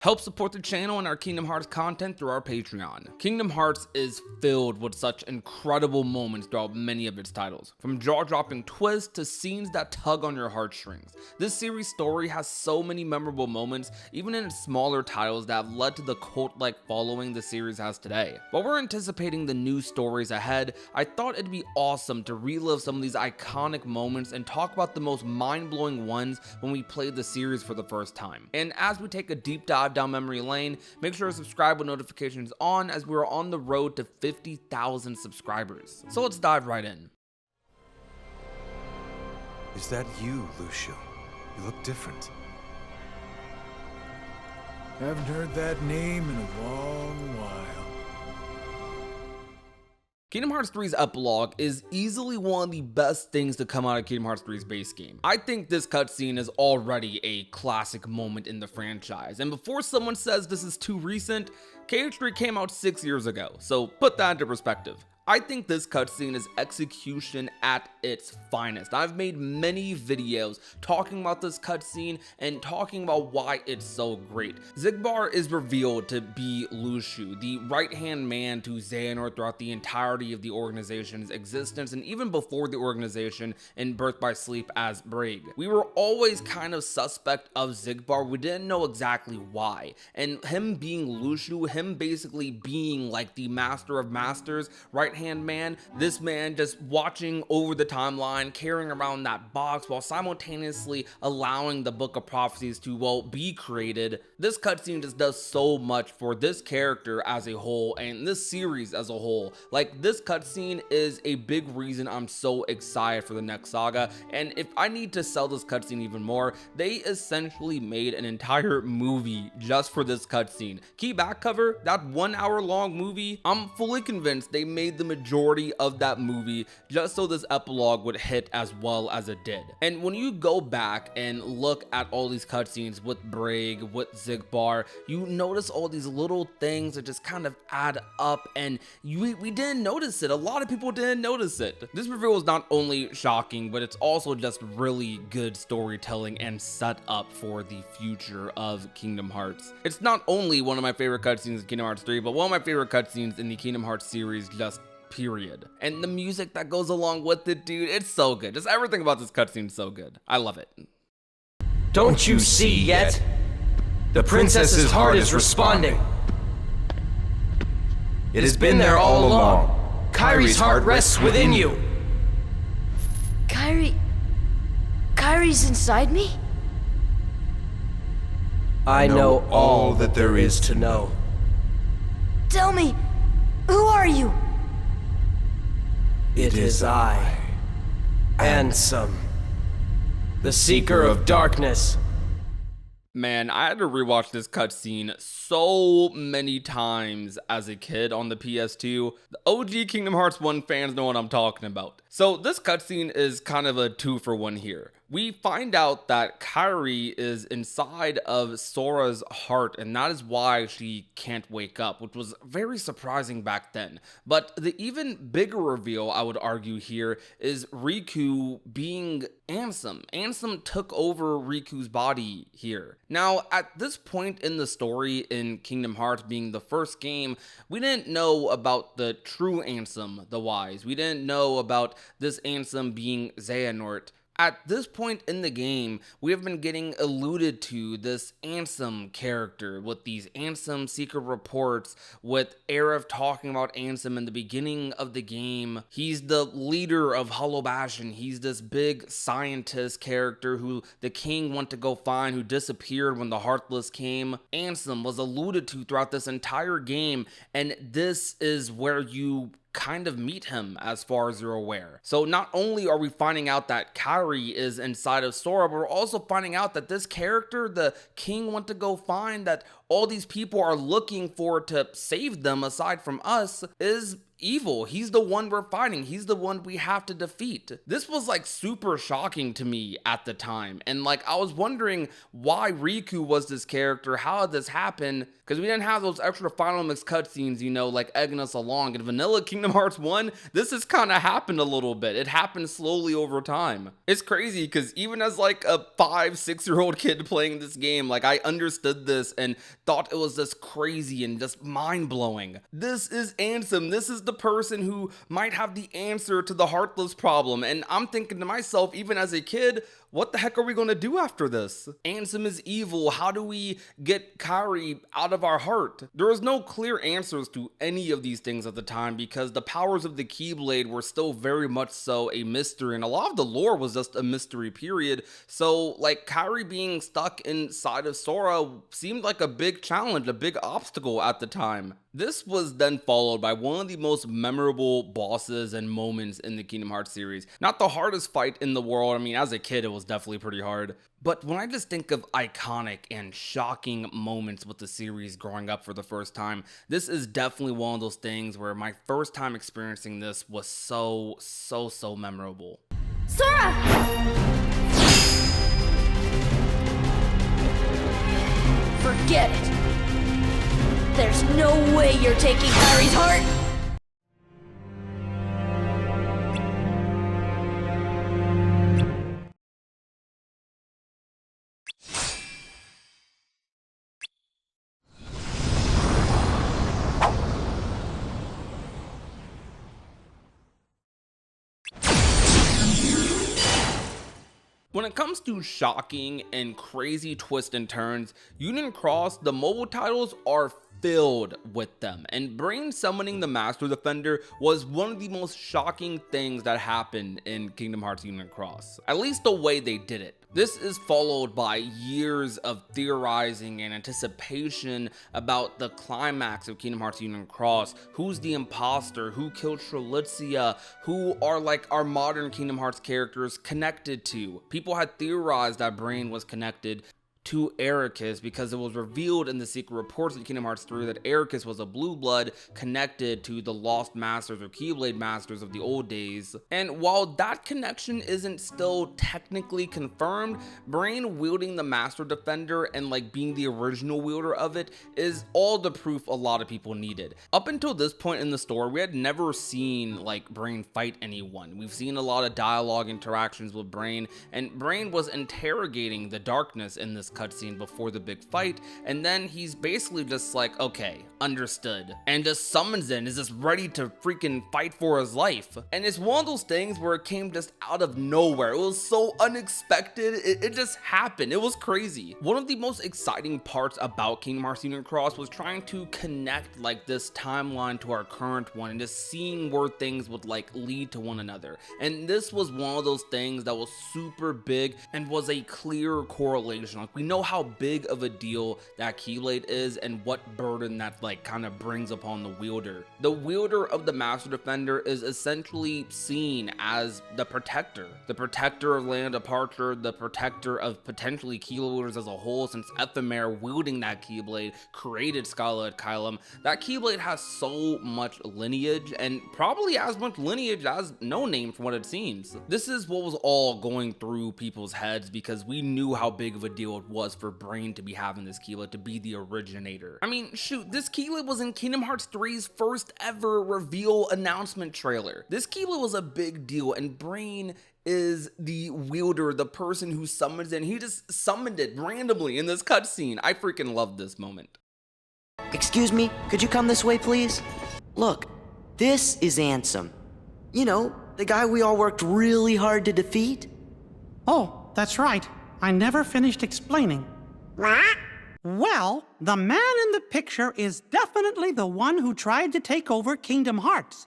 Help support the channel and our Kingdom Hearts content through our Patreon. Kingdom Hearts is filled with such incredible moments throughout many of its titles, from jaw-dropping twists to scenes that tug on your heartstrings. This series' story has so many memorable moments, even in its smaller titles, that have led to the cult-like following the series has today. While we're anticipating the new stories ahead, I thought it'd be awesome to relive some of these iconic moments and talk about the most mind-blowing ones when we played the series for the first time. And as we take a deep dive down memory lane, make sure to subscribe with notifications on, as we are on the road to 50,000 subscribers. So let's dive right in. Is that you, Luxu? You look different. Haven't heard that name in a long while. Kingdom Hearts 3's epilogue is easily one of the best things to come out of Kingdom Hearts 3's base game. I think this cutscene is already a classic moment in the franchise, and before someone says this is too recent, KH3 came out 6 years ago, so put that into perspective. I think this cutscene is execution at its finest. I've made many videos talking about this cutscene and talking about why it's so great. Xigbar is revealed to be Luxu, the right-hand man to Xehanort throughout the entirety of the organization's existence, and even before the organization in Birth by Sleep as Braig. We were always kind of suspect of Xigbar, we didn't know exactly why. And him being Luxu, him basically being like the master of masters, right-hand man, this man just watching over the timeline, carrying around that box while simultaneously allowing the Book of Prophecies to, well, be created. This cutscene just does so much for this character as a whole and this series as a whole. Like, this cutscene is a big reason I'm so excited for the next saga, and if I need to sell this cutscene even more, they essentially made an entire movie just for this cutscene. Key back cover, that 1 hour long movie, I'm fully convinced they made the majority of that movie just so this epilogue would hit as well as it did. And when you go back and look at all these cutscenes with Braig, with Xigbar, you notice all these little things that just kind of add up, and we didn't notice it. A lot of people didn't notice it. This reveal is not only shocking, but it's also just really good storytelling and set up for the future of Kingdom Hearts. It's not only one of my favorite cutscenes in Kingdom Hearts 3, but one of my favorite cutscenes in the Kingdom Hearts series, just period. And the music that goes along with it, dude, it's so good. Just everything about this cutscene is so good. I love it. Don't you see yet? The princess's heart is responding. It has been there all along. Kairi's heart rests within you. Kairi's inside me? I know all that there is to know. Tell me, who are you? It is I, Ansem, the Seeker of Darkness. Man, I had to rewatch this cutscene so many times as a kid on the PS2. The OG Kingdom Hearts 1 fans know what I'm talking about. So this cutscene is kind of a 2-for-1 here. We find out that Kairi is inside of Sora's heart, and that is why she can't wake up, which was very surprising back then. But the even bigger reveal, I would argue here, is Riku being Ansem. Ansem took over Riku's body here. Now, at this point in the story in Kingdom Hearts being the first game, we didn't know about the true Ansem, the Wise. We didn't know about this Ansem being Xehanort. At this point in the game, we have been getting alluded to this Ansem character with these Ansem secret reports, with Aerith talking about Ansem in the beginning of the game. He's the leader of Hollow Bastion. He's this big scientist character who the king went to go find, who disappeared when the Heartless came. Ansem was alluded to throughout this entire game, and this is where you kind of meet him as far as you're aware. So not only are we finding out that Kairi is inside of Sora, but we're also finding out that this character the king went to go find, that all these people are looking for to save them aside from us, is evil. He's the one we're fighting. He's the one we have to defeat. This was like super shocking to me at the time. And like, I was wondering why Riku was this character. How did this happen? Because we didn't have those extra final mix cutscenes, you know, like egging us along. In Vanilla Kingdom Hearts 1, this has kind of happened a little bit. It happened slowly over time. It's crazy because even as like a 5-6-year-old kid playing this game, like I understood this and thought it was just crazy and just mind-blowing. This is Ansem. This is the person who might have the answer to the Heartless problem. And I'm thinking to myself, even as a kid, what the heck are we going to do after this? Ansem is evil. How do we get Kairi out of our heart? There was no clear answers to any of these things at the time because the powers of the keyblade were still very much so a mystery, and a lot of the lore was just a mystery, period. So like Kairi being stuck inside of Sora seemed like a big challenge, a big obstacle at the time. This was then followed by one of the most memorable bosses and moments in the Kingdom Hearts series. Not the hardest fight in the world. I mean, as a kid, it was definitely pretty hard. But when I just think of iconic and shocking moments with the series growing up for the first time, this is definitely one of those things where my first time experiencing this was so memorable. Sora! Forget it. There's no way you're taking Kairi's heart! When it comes to shocking and crazy twists and turns, Union Cross, the mobile titles are filled with them, and Brain summoning the Master Defender was one of the most shocking things that happened in Kingdom Hearts Union Cross, at least the way they did it. This is followed by years of theorizing and anticipation about the climax of Kingdom Hearts Union Cross. Who's the imposter? Who killed Strelitzia? Who are like our modern Kingdom Hearts characters connected to? People had theorized that Brain was connected to Ericus because it was revealed in the secret reports of Kingdom Hearts 3 that Ericus was a blue blood connected to the lost masters or keyblade masters of the old days. And while that connection isn't still technically confirmed, Brain wielding the Master Defender and like being the original wielder of it is all the proof a lot of people needed. Up until this point in the story, we had never seen like Brain fight anyone. We've seen a lot of dialogue interactions with Brain, and Brain was interrogating the darkness in this cutscene before the big fight, and then he's basically just like, okay, understood, and just summons in, is just ready to freaking fight for his life. And it's one of those things where it came just out of nowhere. It was so unexpected. It just happened. It was crazy. One of the most exciting parts about Kingdom Hearts Union Cross was trying to connect like this timeline to our current one and just seeing where things would like lead to one another. And this was one of those things that was super big and was a clear correlation. Like, we know how big of a deal that keyblade is and what burden that like kind of brings upon the wielder. The wielder of the Master Defender is essentially seen as the protector of Land of Departure, the protector of potentially keyblades as a whole, since Ephemer wielding that keyblade created Scarlet Kylum. That keyblade has so much lineage, and probably as much lineage as No Name from what it seems. This is what was all going through people's heads because we knew how big of a deal it was for Brain to be having this keyblade, to be the originator. I mean, shoot, this keyblade was in Kingdom Hearts 3's first ever reveal announcement trailer. This keyblade was a big deal, and Brain is the wielder, the person who summons it. He just summoned it randomly in this cutscene. I freaking love this moment. Excuse me, could you come this way, please? Look, this is Ansem. You know, the guy we all worked really hard to defeat. Oh, that's right. I never finished explaining. Well, the man in the picture is definitely the one who tried to take over Kingdom Hearts.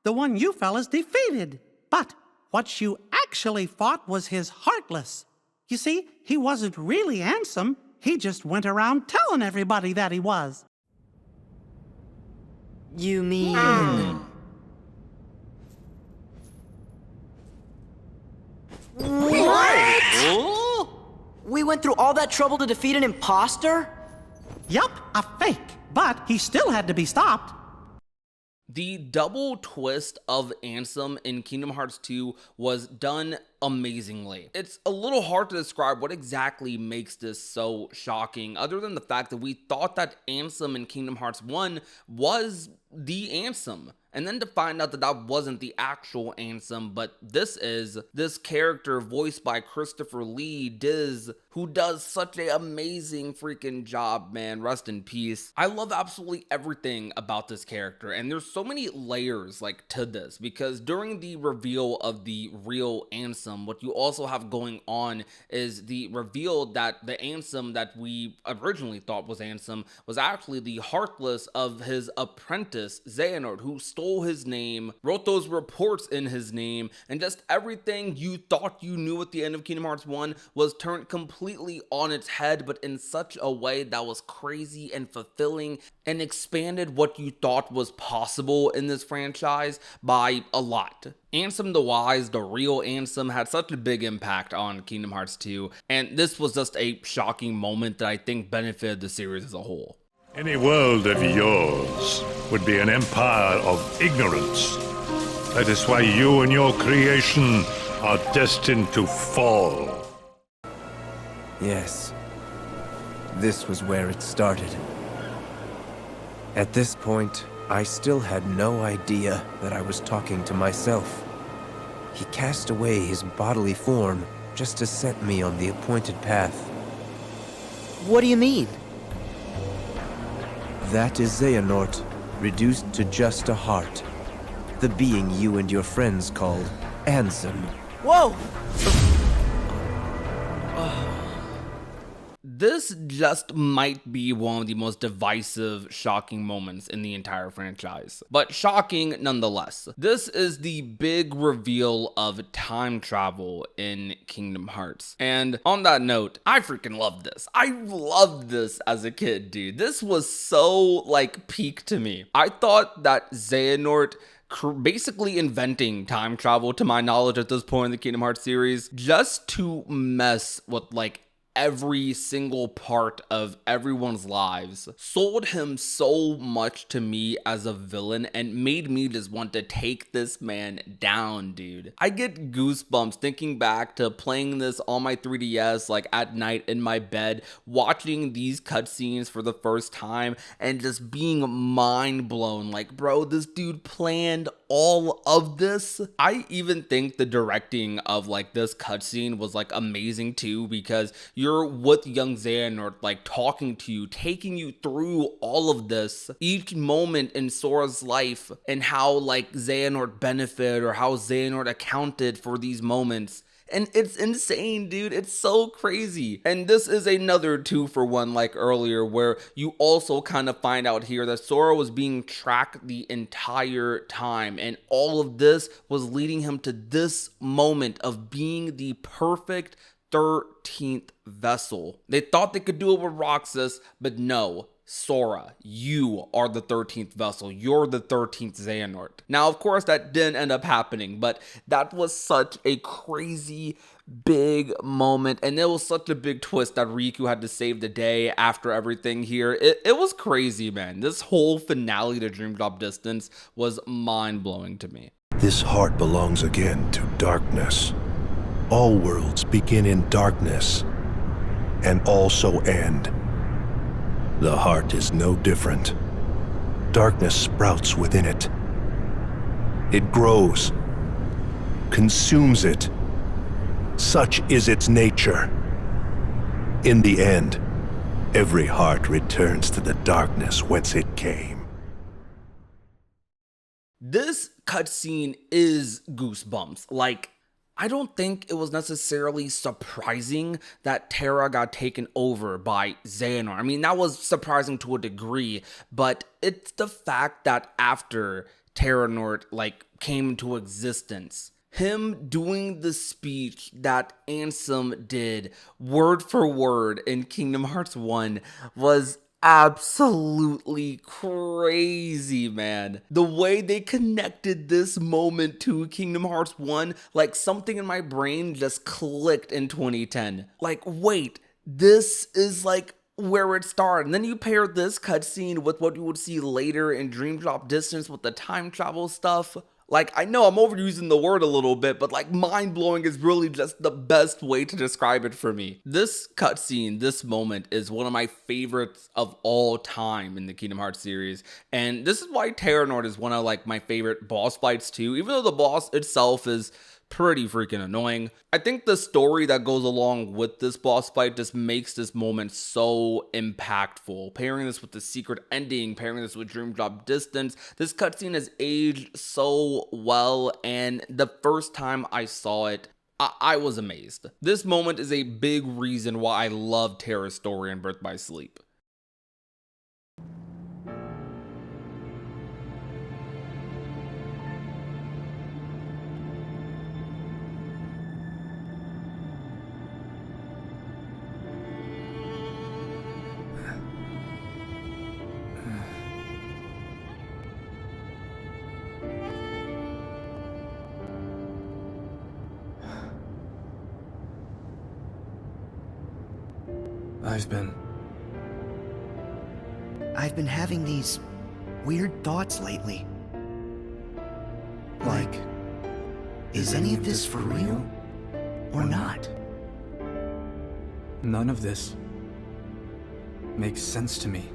The one you fellas defeated. But what you actually fought was his Heartless. You see, he wasn't really Ansem. He just went around telling everybody that he was. You mean... What? We went through all that trouble to defeat an imposter? Yup, a fake. But he still had to be stopped. The double twist of Ansem in Kingdom Hearts 2 was done amazingly. It's a little hard to describe what exactly makes this so shocking, other than the fact that we thought that Ansem in Kingdom Hearts 1 was the Ansem. And then to find out that that wasn't the actual Ansem, but this character voiced by Christopher Lee, Diz, who does such an amazing freaking job, man. Rest in peace. I love absolutely everything about this character, and there's so many layers like to this, because during the reveal of the real Ansem, what you also have going on is the reveal that the Ansem that we originally thought was Ansem was actually the Heartless of his apprentice, Xehanort, who stole his name, wrote those reports in his name, and just everything you thought you knew at the end of Kingdom Hearts 1 was turned completely on its head, but in such a way that was crazy and fulfilling and expanded what you thought was possible in this franchise by a lot. Ansem the Wise, the real Ansem, had such a big impact on Kingdom Hearts 2, and this was just a shocking moment that I think benefited the series as a whole. Any world of yours would be an empire of ignorance. That is why you and your creation are destined to fall. Yes. This was where it started. At this point, I still had no idea that I was talking to myself. He cast away his bodily form just to set me on the appointed path. What do you mean? That is Xehanort, reduced to just a heart. The being you and your friends called Ansem. Whoa! This just might be one of the most divisive, shocking moments in the entire franchise, but shocking nonetheless. This is the big reveal of time travel in Kingdom Hearts. And on that note, I freaking love this. I loved this as a kid, dude. This was so, like, peak to me. I thought that Xehanort basically inventing time travel, to my knowledge at this point in the Kingdom Hearts series, just to mess with, like, every single part of everyone's lives, sold him so much to me as a villain and made me just want to take this man down, dude. I get goosebumps thinking back to playing this on my 3DS, like at night in my bed, watching these cutscenes for the first time and just being mind blown. Like, bro, this dude planned all of this. I even think the directing of like this cutscene was like amazing too, because you're with young Xehanort, like talking to you, taking you through all of this, each moment in Sora's life, and how like Xehanort benefited or how Xehanort accounted for these moments. And it's insane, dude. It's so crazy. And this is another 2-for-1 like earlier, where you also kind of find out here that Sora was being tracked the entire time. And all of this was leading him to this moment of being the perfect 13th vessel. They thought they could do it with Roxas, but no. Sora, you are the 13th vessel. You're the 13th Xehanort. Now, of course, that didn't end up happening, but that was such a crazy big moment, and it was such a big twist that Riku had to save the day after everything here. It was crazy, man. This whole finale to Dream Drop Distance was mind-blowing to me. This heart belongs again to darkness. All worlds begin in darkness, and also end. The heart is no different. Darkness sprouts within it. It grows, consumes it. Such is its nature. In the end, every heart returns to the darkness whence it came. This cutscene is goosebumps. Like, I don't think it was necessarily surprising that Terra got taken over by Xehanort. I mean, that was surprising to a degree, but it's the fact that after Terranort, like, came into existence, him doing the speech that Ansem did word for word in Kingdom Hearts 1 was absolutely crazy, man. The way they connected this moment to Kingdom Hearts 1, like something in my brain just clicked in 2010. Like, wait, this is like where it started. And then you pair this cutscene with what you would see later in Dream Drop Distance with the time travel stuff. Like, I know I'm overusing the word a little bit, but like, mind-blowing is really just the best way to describe it for me. This cutscene, this moment, is one of my favorites of all time in the Kingdom Hearts series. And this is why Terranort is one of like my favorite boss fights too, even though the boss itself is pretty freaking annoying. I think the story that goes along with this boss fight just makes this moment so impactful. Pairing this with the secret ending, pairing this with Dream Drop Distance, this cutscene has aged so well, and the first time I saw it, I was amazed. This moment is a big reason why I love Terra's story in Birth by Sleep. I've been having these weird thoughts lately. Like, is any of this for real or not? None of this makes sense to me.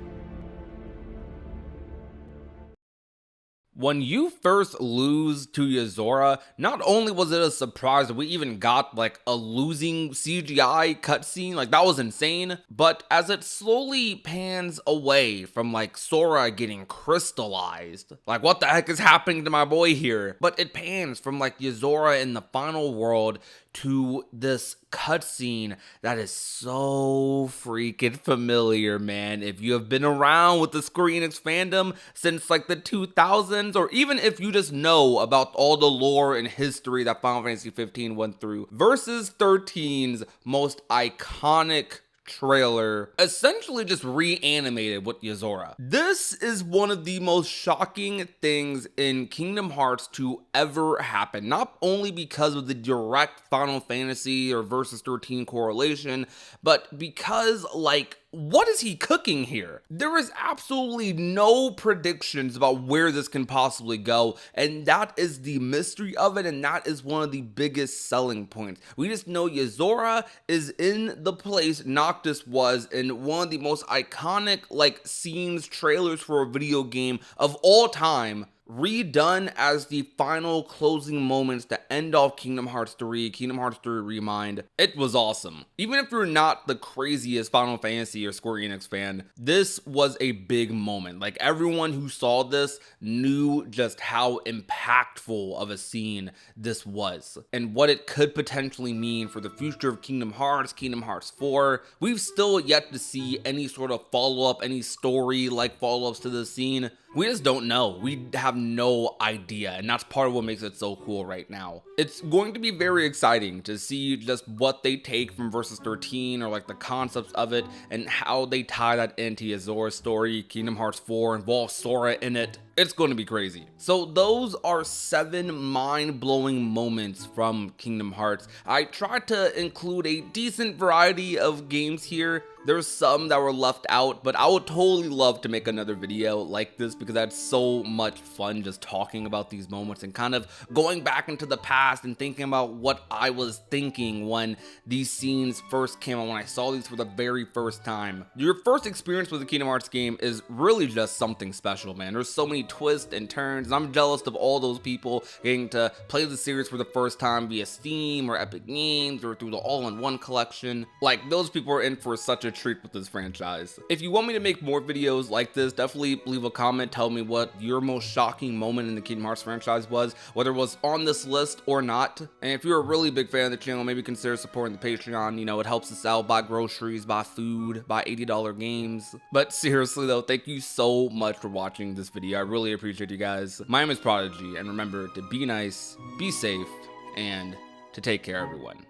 When you first lose to Yozora, not only was it a surprise that we even got like a losing CGI cutscene, like that was insane, but as it slowly pans away from like Sora getting crystallized, like what the heck is happening to my boy here? But it pans from like Yozora in the final world to this cutscene that is so freaking familiar, man. If you have been around with the Square Enix fandom since like the 2000s, or even if you just know about all the lore and history that Final Fantasy 15 went through, Versus 13's most iconic trailer essentially just reanimated with Yozora. This is one of the most shocking things in Kingdom Hearts to ever happen, not only because of the direct Final Fantasy or Versus 13 correlation, but because like, what is he cooking here? There is absolutely no predictions about where this can possibly go, and that is the mystery of it, and that is one of the biggest selling points. We just know Yozora is in the place Noctis was in one of the most iconic like scenes, trailers for a video game of all time, redone as the final closing moments to end off Kingdom Hearts 3, Kingdom Hearts 3 Remind. It was awesome. Even if you're not the craziest Final Fantasy or Square Enix fan, this was a big moment. Like, everyone who saw this knew just how impactful of a scene this was and what it could potentially mean for the future of Kingdom Hearts, Kingdom Hearts 4. We've still yet to see any sort of follow-up, any story like follow-ups to this scene. We just don't know. We have no idea, and that's part of what makes it so cool right now. It's going to be very exciting to see just what they take from Versus 13, or like the concepts of it, and how they tie that into Yozora's story. Kingdom Hearts 4 involves Sora in it. It's going to be crazy. So those are 7 mind-blowing moments from Kingdom Hearts. I tried to include a decent variety of games here. There's some that were left out, but I would totally love to make another video like this because that's so much fun just talking about these moments and kind of going back into the past and thinking about what I was thinking when these scenes first came out, when I saw these for the very first time. Your first experience with a Kingdom Hearts game is really just something special, man. There's so many twists and turns, and I'm jealous of all those people getting to play the series for the first time via Steam or Epic Games or through the all-in-one collection. Like, those people are in for such a treat with this franchise. If you want me to make more videos like this, definitely leave a comment, tell me what your most shocking moment in the Kingdom Hearts franchise was, whether it was on this list or not. And if you're a really big fan of the channel, maybe consider supporting the Patreon. You know, it helps us out, buy groceries, buy food, buy $80 games. But seriously though, thank you so much for watching this video. I really appreciate you guys. My name is Prodigy, and remember to be nice, be safe, and to take care, everyone.